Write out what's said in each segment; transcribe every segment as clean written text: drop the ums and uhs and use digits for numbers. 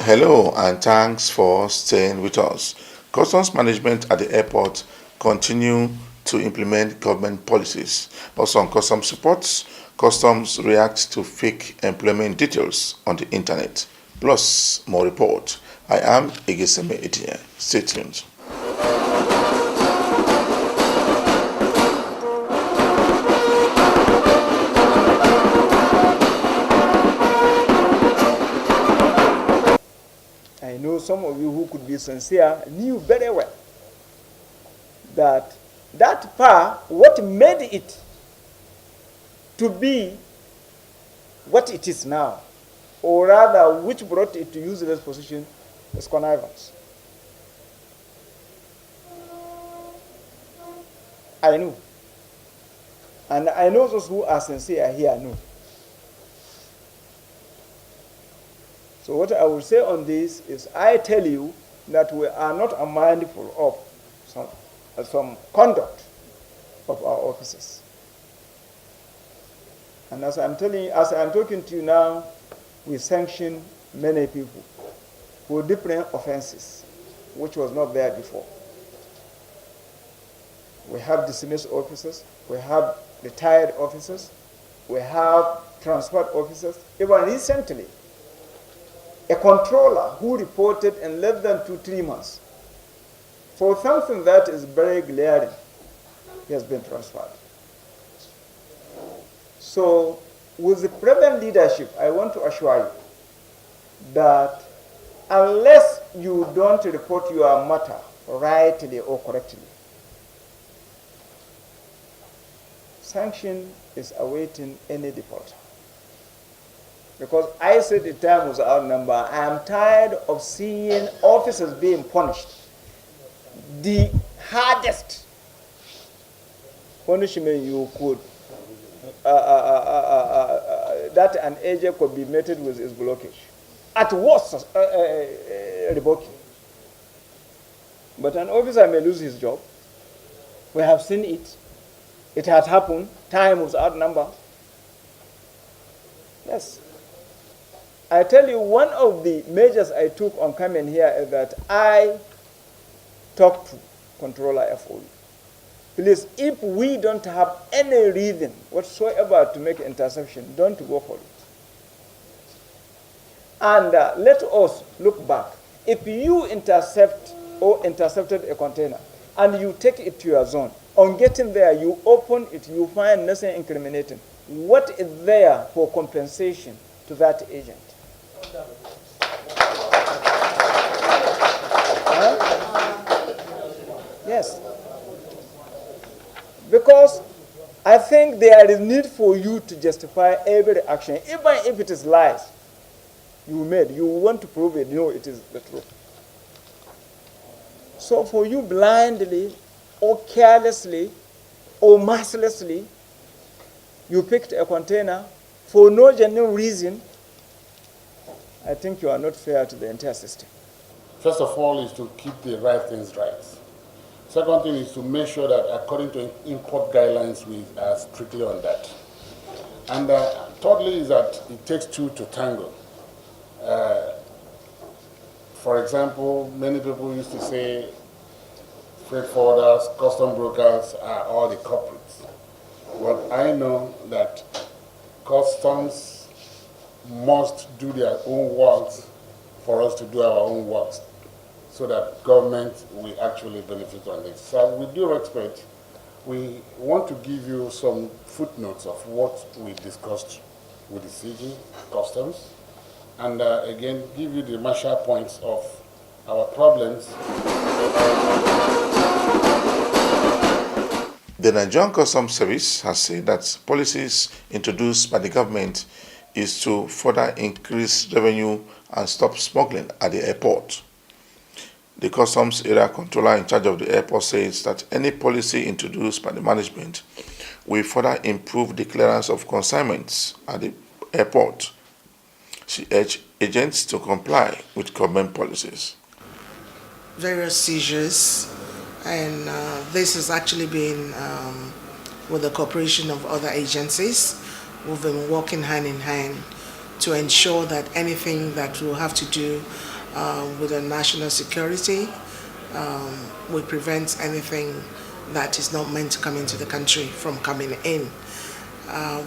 Hello and thanks for staying with us. Customs management at the airport continue to implement government policies. Also on customs reports, customs react to fake employment details on the internet. Plus more report. I am Igeseme Etienne. Stay tuned. I know some of you who could be sincere knew very well that what made it to be what it is now, or rather which brought it to use this position, is connivance. I know. And I know those who are sincere here know. So what I will say on this is I tell you that we are not unmindful of some conduct of our officers. And as I'm talking to you now, we sanction many people for different offenses, which was not there before. We have dismissed officers, we have retired officers, we have transferred officers. Even recently, a controller who reported in less than 2-3 months for something that is very glaring, he has been transferred. So with the present leadership, I want to assure you that unless you don't report your matter rightly or correctly, sanction is awaiting any defaulter. Because I said the time was outnumbered. I am tired of seeing officers being punished. The hardest punishment you could, that an agent could be meted with is blockage. At worst, revoking. But an officer may lose his job. We have seen it. It has happened. Time was outnumbered. Yes. I tell you, one of the measures I took on coming here is that I talked to Controller FOU. Please, if we don't have any reason whatsoever to make interception, don't go for it. And let us look back. If you intercept or intercepted a container and you take it to your zone, on getting there, you open it, you find nothing incriminating. What is there for compensation to that agent? Yes. Because I think there is need for you to justify every action, even if it is lies you made. You want to prove it. No, it is the truth. So for you blindly or carelessly or mercilessly, you picked a container for no genuine reason, I think you are not fair to the entire system. First of all is to keep the right things right. Second thing is to make sure that according to import guidelines, we are strictly on that. And thirdly is that it takes two to tango. For example, many people used to say freight forwarders, custom brokers are all the culprits. But I know that customs must do their own works for us to do our own works, so that government will actually benefit on this. So with due respect, we want to give you some footnotes of what we discussed with the CG Customs, and again, give you the marshal points of our problems. The Nigerian Customs Service has said that policies introduced by the government is to further increase revenue and stop smuggling at the airport. The Customs Area Controller in charge of the airport says that any policy introduced by the management will further improve the clearance of consignments at the airport. She urged agents to comply with government policies. Various seizures, and this has actually been with the cooperation of other agencies. We've been working hand in hand to ensure that anything that we'll have to do with the national security. We prevent anything that is not meant to come into the country from coming in.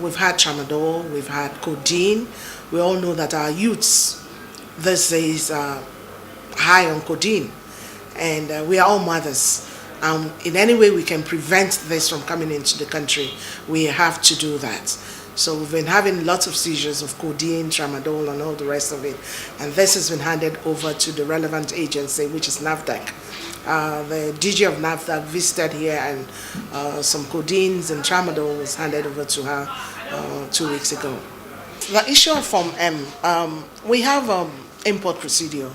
We've had tramadol, we've had codeine. We all know that our youths these days are high on codeine, and we are all mothers. In any way we can prevent this from coming into the country, we have to do that. So we've been having lots of seizures of codeine, tramadol, and all the rest of it. And this has been handed over to the relevant agency, which is NAFDAC. The DG of NAFDAC visited here, and some codeines and tramadol was handed over to her 2 weeks ago. The issue of Form M, we have import procedure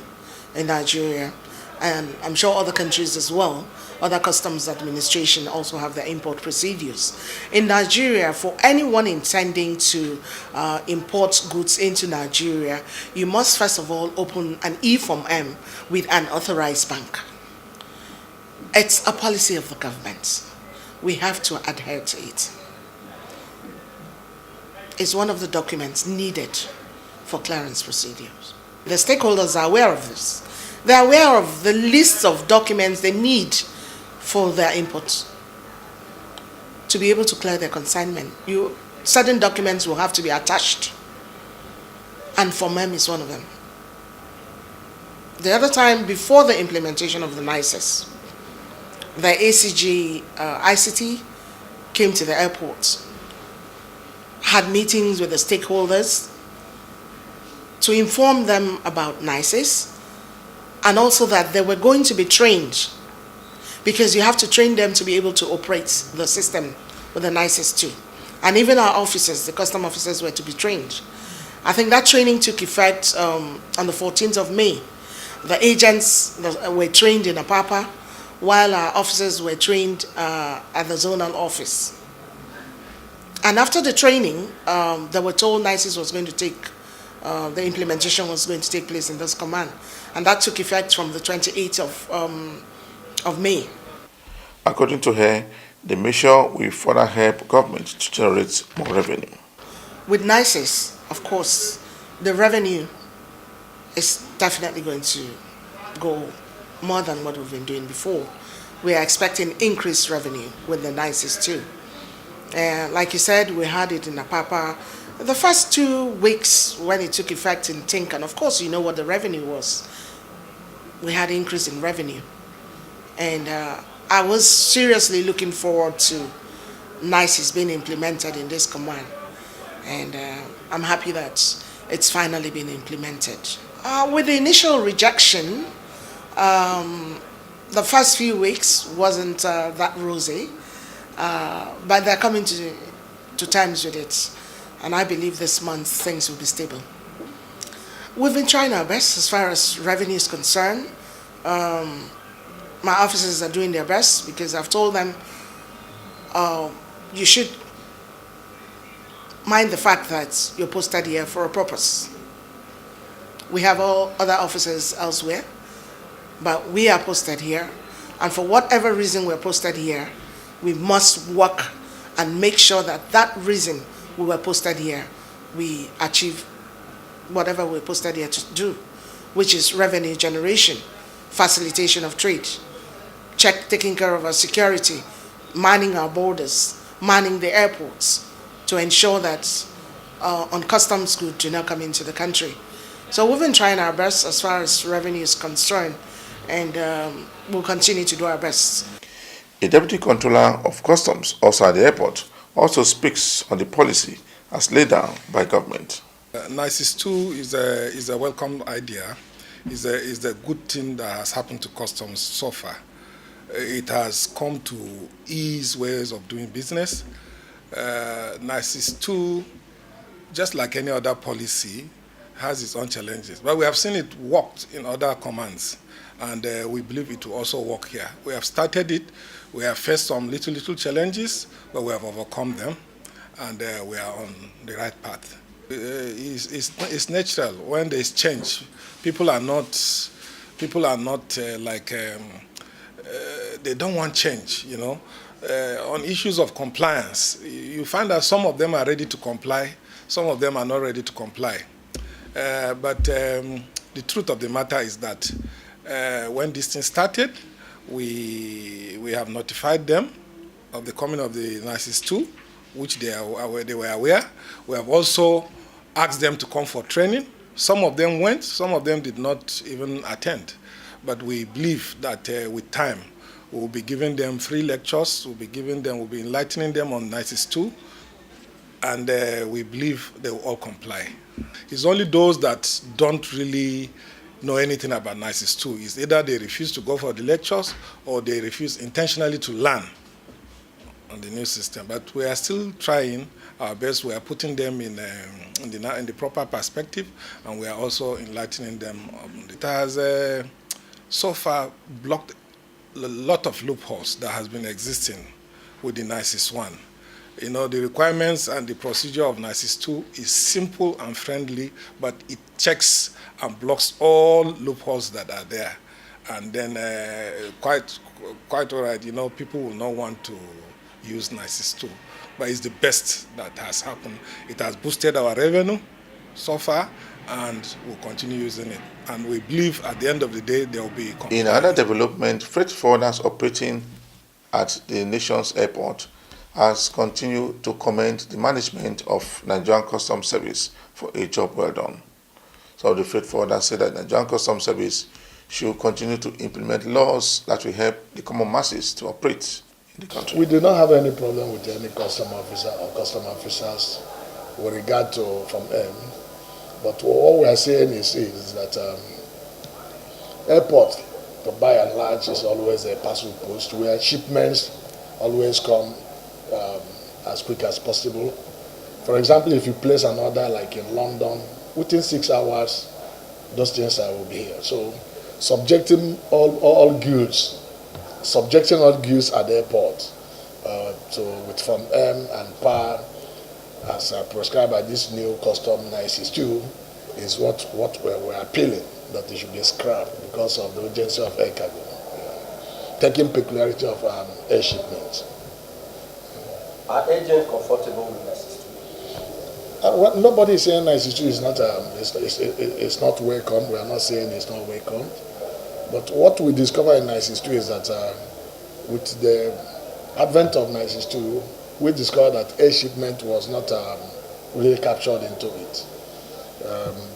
in Nigeria, and I'm sure other countries as well. Other customs administration also have their import procedures. In Nigeria, for anyone intending to import goods into Nigeria, you must first of all open an E-Form M with an authorized bank. It's a policy of the government. We have to adhere to it. It's one of the documents needed for clearance procedures. The stakeholders are aware of this. They're aware of the list of documents they need for their imports to be able to clear their consignment. Certain documents will have to be attached, and Form M is one of them. The other time, before the implementation of the NICES, the ACG ICT came to the airport, had meetings with the stakeholders to inform them about NICES, and also that they were going to be trained, because you have to train them to be able to operate the system with the NICES too. And even our officers, the custom officers, were to be trained. I think that training took effect on the 14th of May. The agents were trained in Apapa, while our officers were trained at the zonal office. And after the training, they were told NICES was going to take, the implementation was going to take place in this command. And that took effect from the 28th of May. According to her, the measure will further help government to generate more revenue. With NICES, of course, the revenue is definitely going to go more than what we've been doing before. We are expecting increased revenue with the NICES too. Like you said, we had it in Apapa. The first 2 weeks when it took effect in Tinkan, of course you know what the revenue was. We had increase in revenue. And I was seriously looking forward to NICES being implemented in this command. And I'm happy that it's finally been implemented. With the initial rejection, the first few weeks wasn't that rosy, but they're coming to terms with it. And I believe this month things will be stable. We've been trying our best as far as revenue is concerned. My officers are doing their best, because I've told them you should mind the fact that you're posted here for a purpose. We have all other officers elsewhere, but we are posted here, and for whatever reason we're posted here, we must work and make sure that that reason we were posted here, we achieve whatever we're posted here to do, which is revenue generation, facilitation of trade, taking care of our security, manning our borders, manning the airports to ensure that uncustoms goods do not come into the country. So we've been trying our best as far as revenue is concerned, and we'll continue to do our best. A deputy controller of customs, also at the airport, also speaks on the policy as laid down by government. NICES 2 is a welcome idea. Is a good thing that has happened to customs so far. It has come to ease ways of doing business. NICES 2, just like any other policy, has its own challenges. But we have seen it worked in other commands, and we believe it will also work here. We have started it. We have faced some little challenges, but we have overcome them, and we are on the right path. It's natural when there is change. People are not they don't want change, you know. On issues of compliance, you find that some of them are ready to comply, some of them are not ready to comply. But The truth of the matter is that when this thing started, we have notified them of the coming of the NISIS 2, which they were aware. We have also asked them to come for training. Some of them went, some of them did not even attend. But we believe that with time, we'll be giving them free lectures, we'll be enlightening them on NISIS 2, and we believe they will all comply. It's only those that don't really know anything about NISIS 2. It's either they refuse to go for the lectures or they refuse intentionally to learn on the new system. But we are still trying our best. We are putting them in the proper perspective, and we are also enlightening them. It has so far blocked a lot of loopholes that has been existing with the NISIS 1. You know, the requirements and the procedure of NISIS 2 is simple and friendly, but it checks and blocks all loopholes that are there. And then quite all right, you know, people will not want to use NISIS 2. But it's the best that has happened. It has boosted our revenue so far, and we'll continue using it. And we believe at the end of the day, there will be compliance. In another development, freight forwarders operating at the nation's airport has continued to commend the management of Nigerian Customs Service for a job well done. So the freight forwarders said that Nigerian Customs Service should continue to implement laws that will help the common masses to operate in the country. We do not have any problem with any custom officer or custom officers with regard to from M. But what we are saying is that airport, by and large, is always a pass-through post where shipments always come as quick as possible. For example, if you place an order like in London, within 6 hours, those things will be here. So subjecting all goods at the airport with from M and PAR as prescribed by this new custom NISIS 2 is what we're appealing, that it should be scrapped because of the urgency of air cargo, taking peculiarity of air shipments. Are agents comfortable with NISIS 2? Well, nobody is saying NISIS 2 is not it's not welcome. We are not saying it's not welcome. But what we discover in NISIS 2 is that with the advent of NISIS 2, we discovered that air shipment was not really captured into it.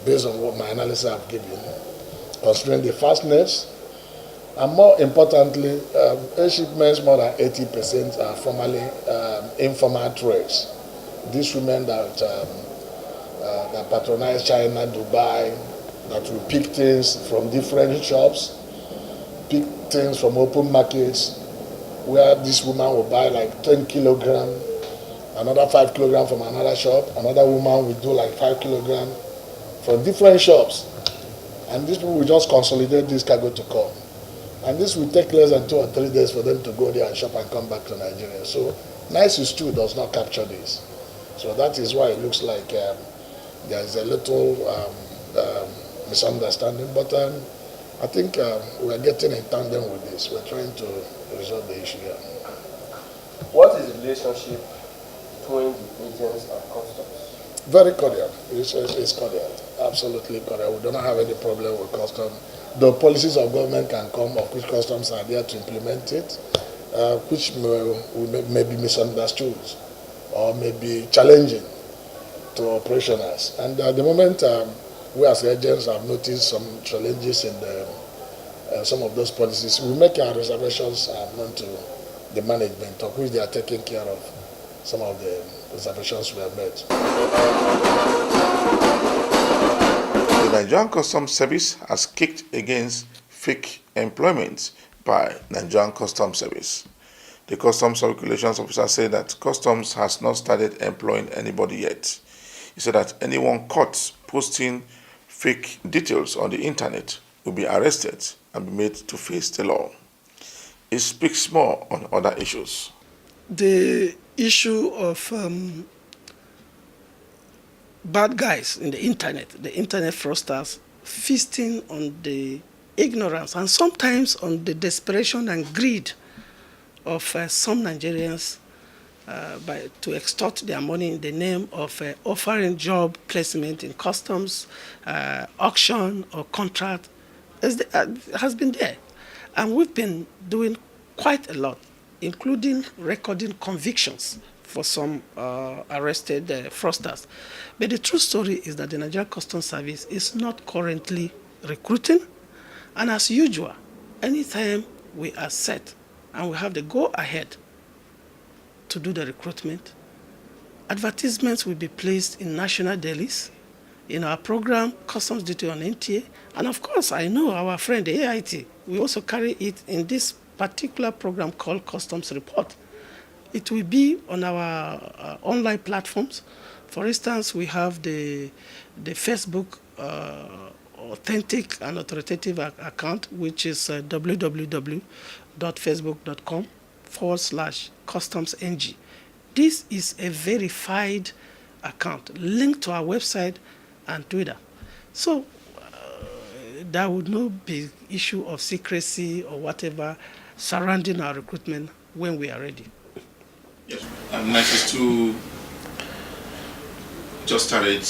Based on what my analysis have given, considering the fastness, and more importantly, air shipments more than 80% are formerly informal trades. These women that patronize China, Dubai, that will pick things from different shops, pick things from open markets, where this woman will buy like 10 kilogram, another 5 kilogram from another shop, another woman will do like 5 kilogram from different shops. And these people will just consolidate this cargo to come. And this will take less than 2 or 3 days for them to go there and shop and come back to Nigeria. So NISIS 2 does not capture this. So that is why it looks like there is a little misunderstanding. But I think we are getting in tandem with this. We're trying to resolve the issue here. What is the relationship between the agents and customs? Very cordial. It's cordial. Absolutely cordial. We do not have any problem with customs. The policies of government can come, of which customs are there to implement it, which may be misunderstood or may be challenging to operationals. And at the moment, we as agents have noticed some challenges in some of those policies. We make our reservations known to the management, of which they are taking care of some of the reservations we have made. The Nigerian Customs Service has kicked against fake employment by Nigerian Customs Service. The Customs Regulations Officer said that Customs has not started employing anybody yet. He said that anyone caught posting fake details on the internet will be arrested and be made to face the law. He speaks more on other issues. The issue of bad guys in the internet fraudsters, feasting on the ignorance and sometimes on the desperation and greed of some Nigerians to extort their money in the name of offering job placement in customs, auction or contract has been there. And we've been doing quite a lot, including recording convictions for some arrested fraudsters. But the true story is that the Nigerian Customs Service is not currently recruiting. And as usual, anytime we are set and we have the go-ahead to do the recruitment, advertisements will be placed in national dailies, in our program, Customs Duty on NTA, and of course, I know our friend, the AIT, we also carry it in this particular program called Customs Report. It will be on our online platforms. For instance, we have the Facebook authentic and authoritative account, which is www.facebook.com/customsng. This is a verified account linked to our website and Twitter. So there would not be issue of secrecy or whatever surrounding our recruitment when we are ready. Yes. NISIS 2 just started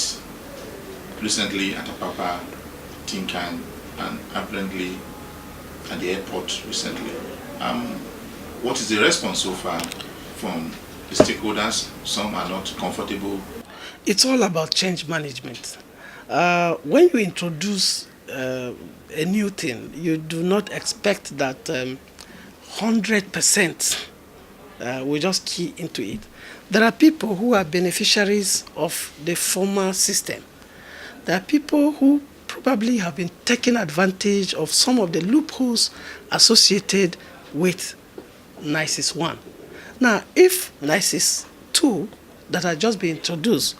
recently at Apapa, Tinkan, and apparently at the airport recently. What is the response so far from the stakeholders? Some are not comfortable. It's all about change management. When you introduce a new thing, you do not expect that 100% we just key into it. There are people who are beneficiaries of the former system. There are people who probably have been taking advantage of some of the loopholes associated with NISIS 1. Now, if NISIS 2 that has just been introduced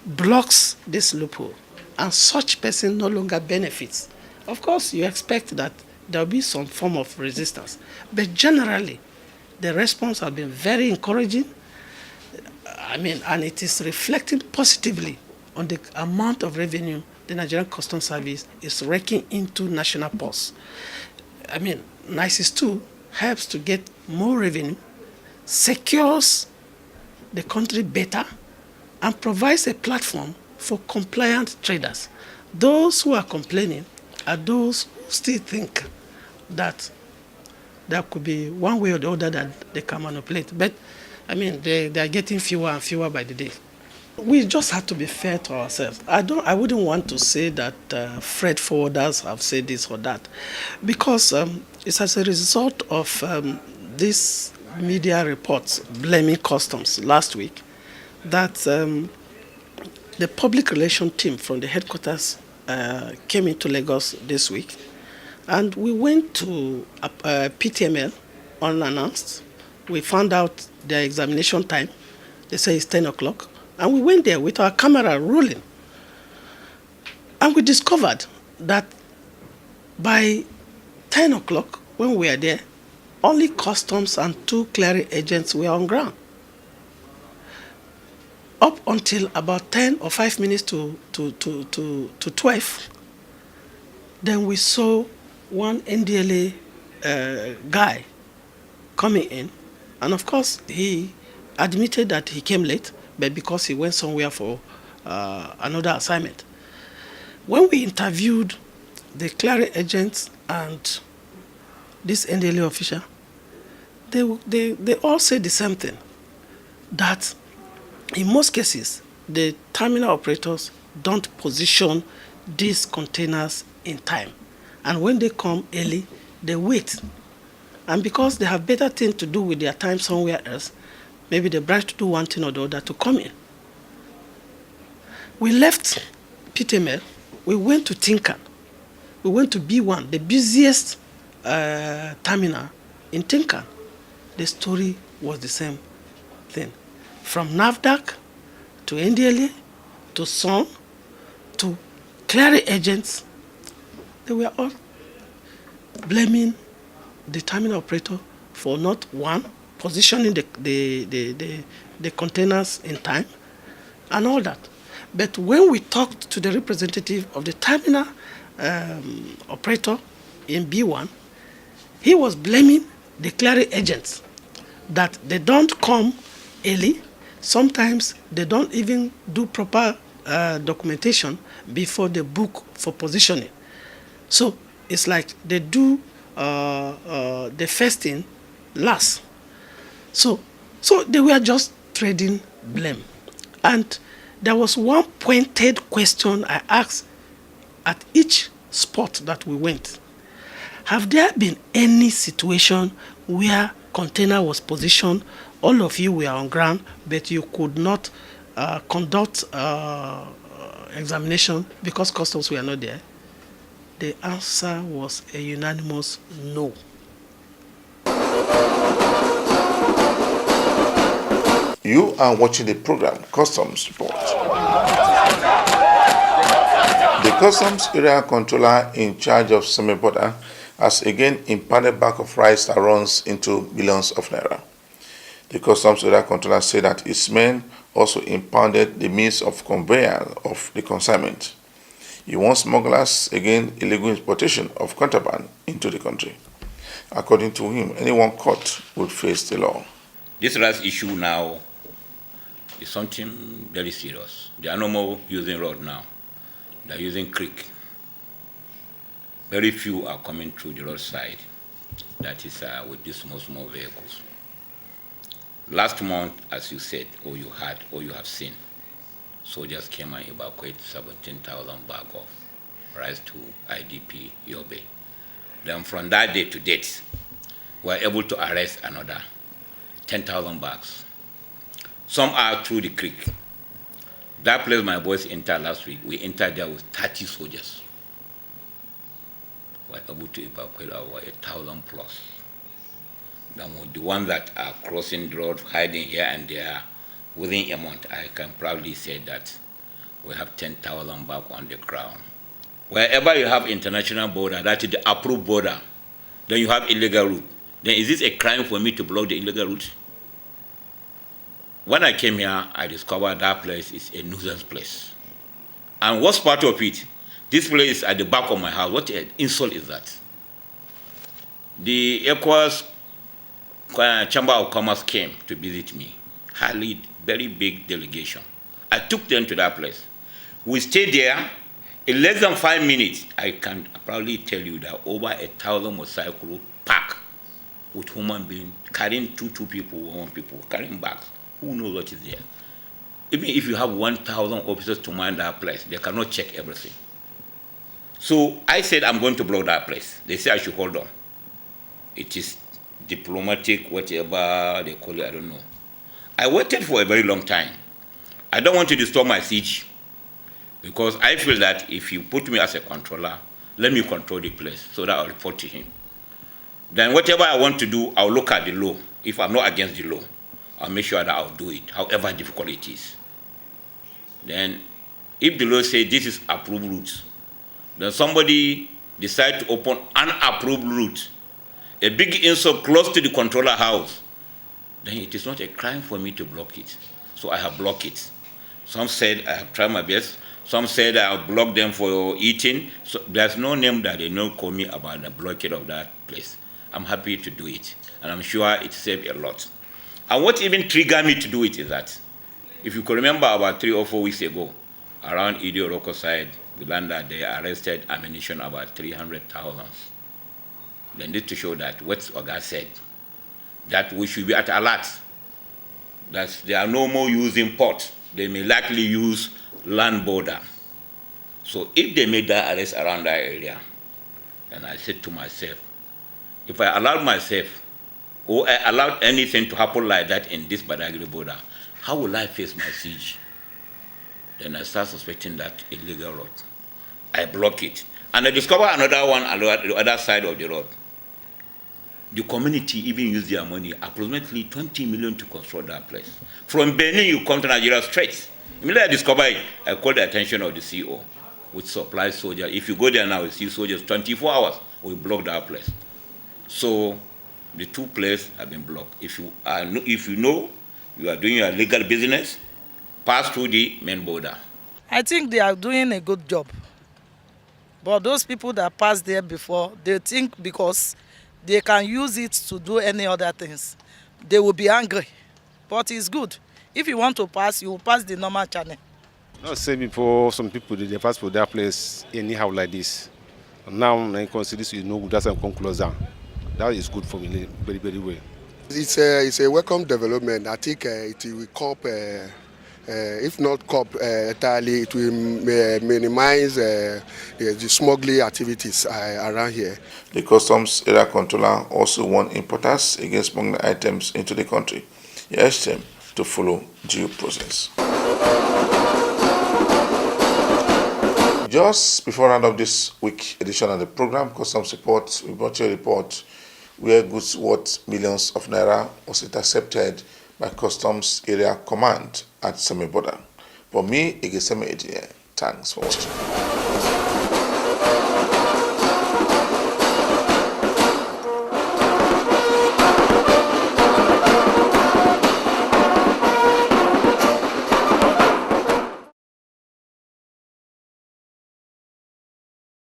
blocks this loophole and such person no longer benefits, of course you expect that there will be some form of resistance. But generally, the response has been very encouraging. And it is reflecting positively on the amount of revenue the Nigerian Customs Service is raking into national purse. NISIS 2 helps to get more revenue, secures the country better, and provides a platform for compliant traders. Those who are complaining are those who still think that there could be one way or the other that they can manipulate. But they are getting fewer and fewer by the day. We just have to be fair to ourselves. I wouldn't want to say that freight forwarders have said this or that, because it's as a result of these media reports blaming customs last week that the public relations team from the headquarters came into Lagos this week, and we went to PTML unannounced. We found out their examination time. They say it's 10 o'clock. And we went there with our camera rolling. And we discovered that by 10 o'clock, when we were there, only customs and 2 clearing agents were on ground. Up until about 10 or 5 minutes to 12, then we saw one NDLA guy coming in. And of course, he admitted that he came late, but because he went somewhere for another assignment. When we interviewed the clearing agents and this NDLA official, they all said the same thing, that in most cases, the terminal operators don't position these containers in time. And when they come early, they wait. And because they have better things to do with their time somewhere else, maybe they branch to do one thing or the other to come in. We left PTML, we went to Tinkan, we went to B1, the busiest terminal in Tinkan. The story was the same thing. From NAFDAC to NDLA to SON to clearing agents, they were all blaming the terminal operator for not, one, positioning the containers in time and all that. But when we talked to the representative of the terminal operator in B1, he was blaming the clearing agents that they don't come early. Sometimes they don't even do proper documentation before they book for positioning. So it's like they do the first thing last. So they were just trading blame. And there was one pointed question I asked at each spot that we went. Have there been any situation where container was positioned, all of you were on ground, but you could not conduct examination because customs were not there? The answer was a unanimous no. You are watching the program Customs Report. The Customs Area Controller in charge of semi-border has again impounded bag of rice that runs into millions of naira. The Customs Area Controller said that his men also impounded the means of conveyance of the consignment. He warns smugglers against illegal importation of contraband into the country. According to him, anyone caught would face the law. This rice issue now is something very serious. They are no more using road now. They are using creek. Very few are coming through the roadside. That is with these small vehicles. Last month, as you said, or you heard, or you have seen, soldiers came and evacuated 17,000 bags of rice to IDP Yobe. Then from that day to date, we were able to arrest another 10,000 bags. Some are through the creek. That place my boys entered last week, we entered there with 30 soldiers. We were able to evacuate over 1,000 plus. Then with the ones that are crossing the road, hiding here and there, within a month, I can proudly say that we have 10,000 back on the ground. Wherever you have international border, that is the approved border, then you have illegal route. Then is this a crime for me to block the illegal route? When I came here, I discovered that place is a nuisance place. And what's part of it? This place is at the back of my house. What an insult is that? The ECOWAS Chamber of Commerce came to visit me, highly, very big delegation. I took them to that place. We stayed there. In less than 5 minutes, I can proudly tell you that over 1,000 motorcycles packed with human beings, carrying two people, one people, carrying bags. Who knows what is there? Even if you have 1,000 officers to man that place, they cannot check everything. So I said, I'm going to blow that place. They said I should hold on. It is diplomatic, whatever they call it, I don't know. I waited for a very long time. I don't want to disturb my siege because I feel that if you put me as a controller, let me control the place so that I'll report to him. Then whatever I want to do, I'll look at the law. If I'm not against the law, I'll make sure that I'll do it, however difficult it is. Then if the law says this is approved route, then somebody decide to open unapproved route, a big insult close to the controller house, then it is not a crime for me to block it. So I have blocked it. Some said I have tried my best. Some said I have blocked them for eating. So there's no name that they know call me about the blockade of that place. I'm happy to do it. And I'm sure it saved a lot. And what even triggered me to do it is that, if you could remember about 3 or 4 weeks ago, around Idi Oroko side, Uganda, they arrested ammunition about 300,000. Then this to show that what Oga said, that we should be at alert, that they are no more using port. They may likely use land border. So if they made that arrest around that area, then I said to myself, if I allowed myself or I allowed anything to happen like that in this Badagry border, how will I face my siege? Then I start suspecting that illegal road. I block it. And I discover another one on the other side of the road. The community even use their money, approximately 20 million to construct that place. From Benin, you come to Nigeria straight. Immediately I discover it, I call the attention of the CEO, which supplies soldiers. If you go there now, you see soldiers 24 hours, we block that place. So the two places have been blocked. If you know you are doing your legal business, pass through the main border. I think they are doing a good job. But those people that passed there before, they think because they can use it to do any other things, they will be angry. but it's good. If you want to pass, you will pass the normal channel. Not say before some people they pass for that place anyhow like this. Now I consider this, that's a come closer. That is good for me very, very well. It's a welcome development. I think it will cope, if not cope entirely, it will minimize the smuggling activities around here. The customs area controller also warned importers against smuggling items into the country. He urged them to follow due process. Just before round of this week edition of the program, Customs Report, we brought you a report where goods worth millions of naira was intercepted by Customs Area Command at Semi Border. For me, Igeseme Ejie, thanks for watching.